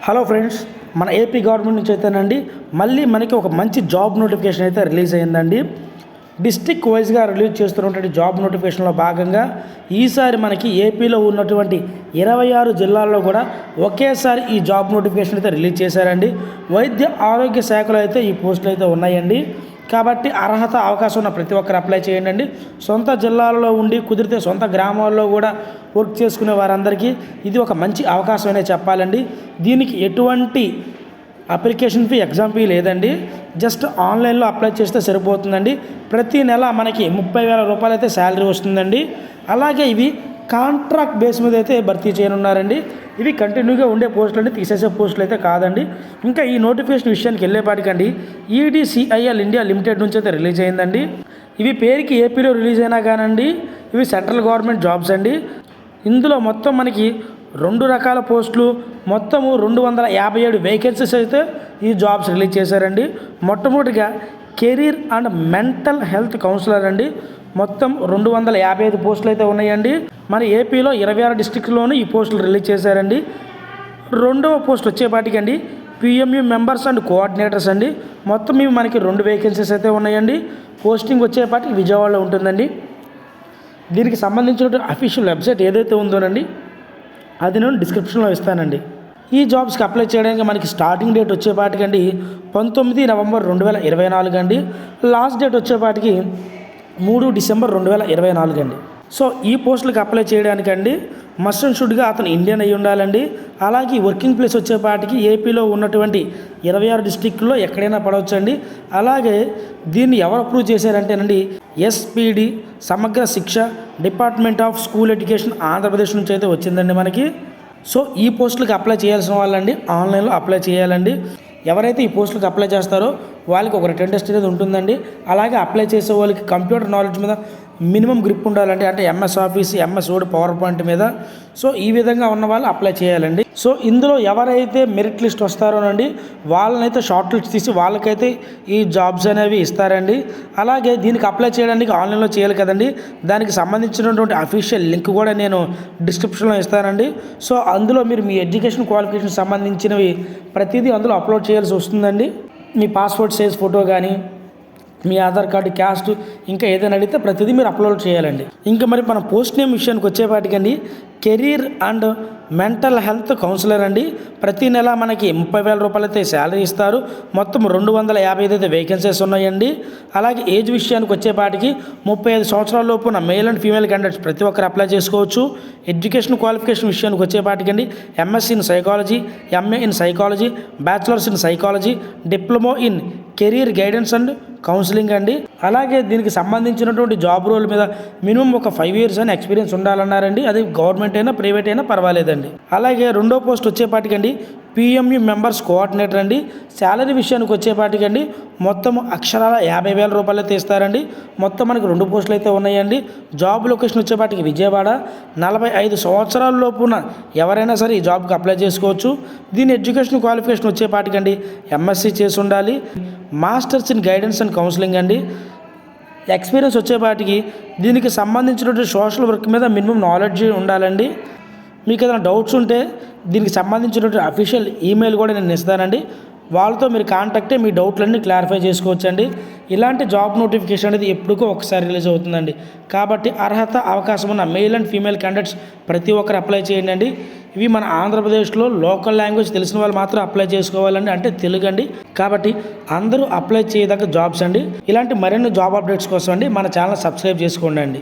Hello friends, మన AP government నుంచి అయితేనండి మళ్ళీ మనకి ఒక మంచి జాబ్ నోటిఫికేషన్ అయితే రిలీజ్ అయిందండి. డిస్ట్రిక్ట్ వైజ్గా రిలీజ్ చేస్తున్నటువంటి జాబ్ నోటిఫికేషన్లో భాగంగా ఈసారి మనకి ఏపీలో ఉన్నటువంటి 26 జిల్లాల్లో కూడా ఒకేసారి ఈ జాబ్ నోటిఫికేషన్ అయితే రిలీజ్ చేశారండి. వైద్య ఆరోగ్య శాఖలో అయితే ఈ పోస్టులు అయితే ఉన్నాయండి. కాబట్టి అర్హత అవకాశం ఉన్న ప్రతి ఒక్కరు అప్లై చేయండి. సొంత జిల్లాలలో ఉండి కుదిరితే సొంత గ్రామాల్లో కూడా వర్క్ చేసుకునే వారందరికీ ఇది ఒక మంచి అవకాశం అనే చెప్పాలండి. దీనికి ఎటువంటి అప్లికేషన్ ఫీ, ఎగ్జామ్ ఫీ లేదండి. జస్ట్ ఆన్లైన్లో అప్లై చేస్తే సరిపోతుందండి. ప్రతి నెల మనకి 30,000 రూపాయలు అయితే శాలరీ వస్తుందండి. అలాగే ఇవి కాంట్రాక్ట్ బేస్ మీద అయితే భర్తీ చేయనున్నారండి. ఇవి కంటిన్యూగా ఉండే పోస్టులు అండి, తీసేసే పోస్టులు అయితే కాదండి. ఇంకా ఈ నోటిఫికేషన్ విషయానికి వెళ్ళేపాటికండి EDCIL ఇండియా లిమిటెడ్ నుంచి అయితే రిలీజ్ అయిందండి. ఇవి పేరుకి ఏపీలో రిలీజ్ అయినా కానండి ఇవి సెంట్రల్ గవర్నమెంట్ జాబ్స్ అండి. ఇందులో మొత్తం మనకి 2 రకాల పోస్టులు, మొత్తము 257 వేకెన్సీస్ అయితే ఈ జాబ్స్ రిలీజ్ చేశారండి. మొట్టమొదటిగా career and mental health counsellor అండి. మొత్తం 255 పోస్టులు అయితే ఉన్నాయండి. మన ఏపీలో 26 డిస్ట్రిక్ట్లోనూ ఈ పోస్టులు రిలీజ్ చేశారండి. రెండవ పోస్ట్ వచ్చేపాటికండి PMU మెంబర్స్ అండ్ కోఆర్డినేటర్స్ అండి. మొత్తం ఇవి మనకి 2 వేకెన్సీస్ అయితే ఉన్నాయండి. పోస్టింగ్ వచ్చేపాటికి విజయవాడలో ఉంటుందండి. దీనికి సంబంధించిన అఫీషియల్ వెబ్సైట్ ఏదైతే ఉందోనండి అది నేను డిస్క్రిప్షన్లో ఇస్తానండి. ఈ జాబ్స్కి అప్లై చేయడానికి మనకి స్టార్టింగ్ డేట్ వచ్చేపాటికండి 19 నవంబర్ 2024 అండి. లాస్ట్ డేట్ వచ్చేపాటికి 3 డిసెంబర్ 2024 అండి. సో ఈ పోస్టులకు అప్లై చేయడానికండి మస్ట్ అండ్ షుడ్గా అతను ఇండియన్ అయి ఉండాలండి. అలాగే వర్కింగ్ ప్లేస్ వచ్చేపాటికి ఏపీలో ఉన్నటువంటి 26 డిస్ట్రిక్ట్లో ఎక్కడైనా పడవచ్చండి. అలాగే దీన్ని ఎవరు అప్రూవ్ చేశారంటేనండి SPD సమగ్ర శిక్ష department of school education Andhra Pradesh నుంచి అయితే వచ్చిందండి మనకి. సో ఈ పోస్టులకు అప్లై చేయాల్సిన వాళ్ళండి ఆన్లైన్లో అప్లై చేయాలండి. ఎవరైతే ఈ పోస్టులకు అప్లై చేస్తారో వాళ్ళకి ఒక రిటన్ టెస్ట్ అనేది ఉంటుందండి. అలాగే అప్లై చేసే వాళ్ళకి కంప్యూటర్ నాలెడ్జ్ మీద మినిమం గ్రిప్ ఉండాలండి. అంటే MS office, MS word, power point మీద. సో ఈ విధంగా ఉన్న వాళ్ళు అప్లై చేయాలండి. సో ఇందులో ఎవరైతే మెరిట్ లిస్ట్ వస్తారోనండి వాళ్ళనైతే షార్ట్ లిస్ట్ తీసి వాళ్ళకైతే ఈ జాబ్స్ అనేవి ఇస్తారండి. అలాగే దీనికి అప్లై చేయడానికి ఆన్లైన్లో చేయాలి కదండి. దానికి సంబంధించినటువంటి అఫీషియల్ లింక్ కూడా నేను డిస్క్రిప్షన్లో ఇస్తానండి. సో అందులో మీరు మీ ఎడ్యుకేషన్ క్వాలిఫికేషన్ సంబంధించినవి ప్రతిదీ అందులో అప్లోడ్ చేయాల్సి వస్తుందండి. మీ పాస్పోర్ట్ సైజ్ ఫోటో కానీ, మీ ఆధార్ కార్డు, క్యాస్ట్, ఇంకా ఏదైనా అడిగితే ప్రతిదీ మీరు అప్లోడ్ చేయాలండి. ఇంకా మరి మన పోస్ట్ నేమ్ విషయానికి వచ్చేపాటికండి career and mental health counsellor అండి. ప్రతి నెల మనకి 30,000 రూపాయలు అయితే శాలరీ ఇస్తారు. మొత్తం 255 అయితే వేకెన్సీస్ ఉన్నాయండి. అలాగే ఏజ్ విషయానికి వచ్చేపాటికి 35 సంవత్సరాల లోపు ఉన్న మేల్ అండ్ ఫీమేల్ క్యాండిడేట్స్ ప్రతి ఒక్కరు అప్లై చేసుకోవచ్చు. ఎడ్యుకేషన్ క్వాలిఫికేషన్ విషయానికి వచ్చేపాటికండి MSc in psychology, MA in psychology, bachelors in psychology, diploma in career guidance and counselling అండి. అలాగే దీనికి సంబంధించినటువంటి జాబ్ రోల్ మీద మినిమం ఒక 5 years అని ఎక్స్పీరియన్స్ ఉండాలన్నారండి. అది గవర్నమెంట్ అయినా ప్రైవేట్ అయినా పర్వాలేదండి. అలాగే రెండో పోస్ట్ వచ్చేపాటికండి PMU మెంబర్స్ కోఆర్డినేటర్ అండి. శాలరీ విషయానికి వచ్చేపాటికండి మొత్తం అక్షరాల 50,000 రూపాయలు అయితే ఇస్తారండి. మొత్తం మనకి 2 పోస్టులు అయితే ఉన్నాయండి. జాబ్ లొకేషన్ వచ్చేపాటికి విజయవాడ. 45 సంవత్సరాల లోపున ఎవరైనా సరే ఈ జాబ్కి అప్లై చేసుకోవచ్చు. దీని ఎడ్యుకేషన్ క్వాలిఫికేషన్ వచ్చేపాటికండి MSc చేసి ఉండాలి. Masters in guidance and counselling అండి. ఎక్స్పీరియన్స్ వచ్చేపాటికి దీనికి సంబంధించినటువంటి సోషల్ వర్క్ మీద మినిమం నాలెడ్జ్ ఉండాలండి. మీకు ఏదైనా డౌట్స్ ఉంటే దీనికి సంబంధించినటువంటి అఫీషియల్ ఈమెయిల్ కూడా నేను ఇస్తానండి. వాళ్ళతో మీరు కాంటాక్ట్ అయ్యి మీ డౌట్లన్నీ క్లారిఫై చేసుకోవచ్చండి. ఇలాంటి జాబ్ నోటిఫికేషన్ అనేది ఎప్పుడుకో ఒకసారి రిలీజ్ అవుతుందండి. కాబట్టి అర్హత అవకాశం ఉన్న మేల్ అండ్ ఫీమేల్ క్యాండిడేట్స్ ప్రతి ఒక్కరు అప్లై చేయండి. ఇవి మన ఆంధ్రప్రదేశ్లో లోకల్ లాంగ్వేజ్ తెలిసిన వాళ్ళు మాత్రం అప్లై చేసుకోవాలండి, అంటే తెలుగు అండి. కాబట్టి అందరూ అప్లై చేయదగ్గ జాబ్స్ అండి. ఇలాంటి మరిన్ని జాబ్ అప్డేట్స్ కోసం అండి మన ఛానల్ సబ్స్క్రైబ్ చేసుకోండి.